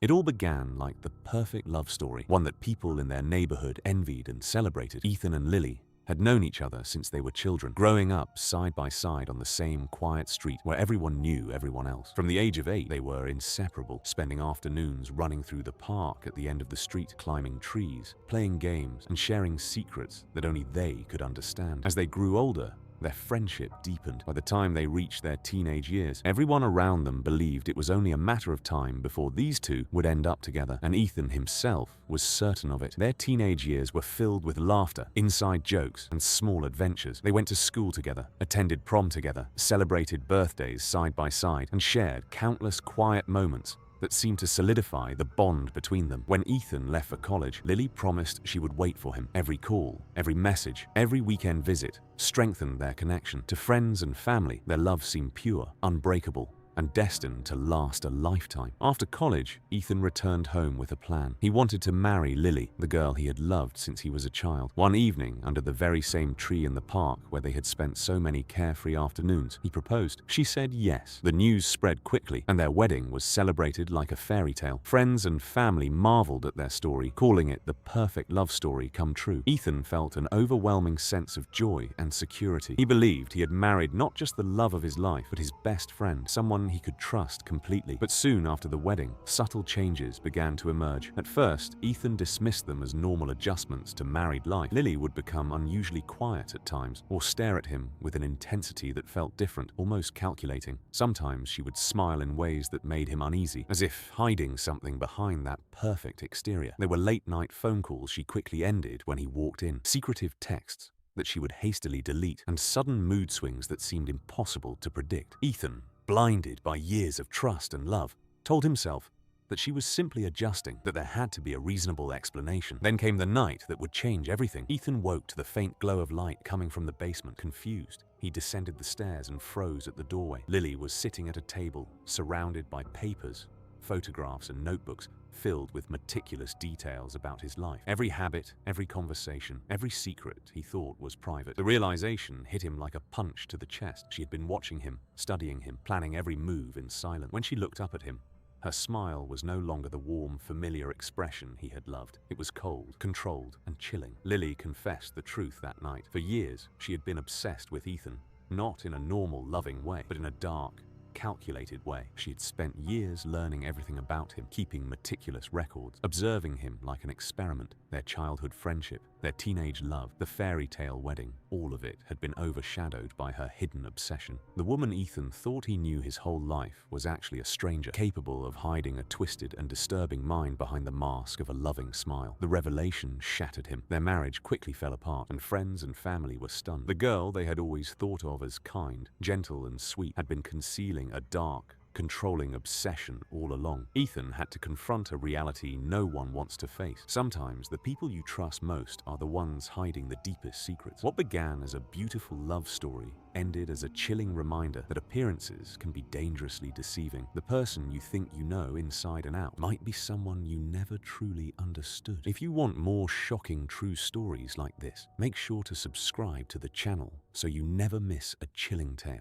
It all began like the perfect love story, one that people in their neighborhood envied and celebrated. Ethan and Lily had known each other since they were children, growing up side by side on the same quiet street where everyone knew everyone else. From the age of 8, they were inseparable, spending afternoons running through the park at the end of the street, climbing trees, playing games, and sharing secrets that only they could understand. As they grew older, their friendship deepened. By the time they reached their teenage years, everyone around them believed it was only a matter of time before these two would end up together, and Ethan himself was certain of it. Their teenage years were filled with laughter, inside jokes, and small adventures. They went to school together, attended prom together, celebrated birthdays side by side, and shared countless quiet moments that seemed to solidify the bond between them. When Ethan left for college, Lily promised she would wait for him. Every call, every message, every weekend visit strengthened their connection. To friends and family, their love seemed pure, unbreakable, and destined to last a lifetime. After college, Ethan returned home with a plan. He wanted to marry Lily, the girl he had loved since he was a child. One evening, under the very same tree in the park where they had spent so many carefree afternoons, he proposed. She said yes. The news spread quickly, and their wedding was celebrated like a fairy tale. Friends and family marveled at their story, calling it the perfect love story come true. Ethan felt an overwhelming sense of joy and security. He believed he had married not just the love of his life, but his best friend, someone he could trust completely. But soon after the wedding, subtle changes began to emerge. At first, Ethan dismissed them as normal adjustments to married life. Lily would become unusually quiet at times, or stare at him with an intensity that felt different, almost calculating. Sometimes she would smile in ways that made him uneasy, as if hiding something behind that perfect exterior. There were late-night phone calls she quickly ended when he walked in, secretive texts that she would hastily delete, and sudden mood swings that seemed impossible to predict. Ethan, blinded by years of trust and love, told himself that she was simply adjusting, that there had to be a reasonable explanation. Then came the night that would change everything. Ethan woke to the faint glow of light coming from the basement. Confused, he descended the stairs and froze at the doorway. Lily was sitting at a table, surrounded by papers, photographs, and notebooks filled with meticulous details about his life. Every habit, every conversation, every secret he thought was private. The realization hit him like a punch to the chest. She had been watching him, studying him, planning every move in silence. When she looked up at him, her smile was no longer the warm, familiar expression he had loved. It was cold, controlled, and chilling. Lily confessed the truth that night. For years, she had been obsessed with Ethan, not in a normal, loving way, but in a dark, calculated way. She had spent years learning everything about him, keeping meticulous records, observing him like an experiment. Their childhood friendship, their teenage love, the fairy tale wedding, all of it had been overshadowed by her hidden obsession. The woman Ethan thought he knew his whole life was actually a stranger, capable of hiding a twisted and disturbing mind behind the mask of a loving smile. The revelation shattered him. Their marriage quickly fell apart, and friends and family were stunned. The girl they had always thought of as kind, gentle, and sweet had been concealing a dark, controlling obsession all along. Ethan had to confront a reality no one wants to face. Sometimes the people you trust most are the ones hiding the deepest secrets. What began as a beautiful love story ended as a chilling reminder that appearances can be dangerously deceiving. The person you think you know inside and out might be someone you never truly understood. If you want more shocking true stories like this, make sure to subscribe to the channel so you never miss a chilling tale.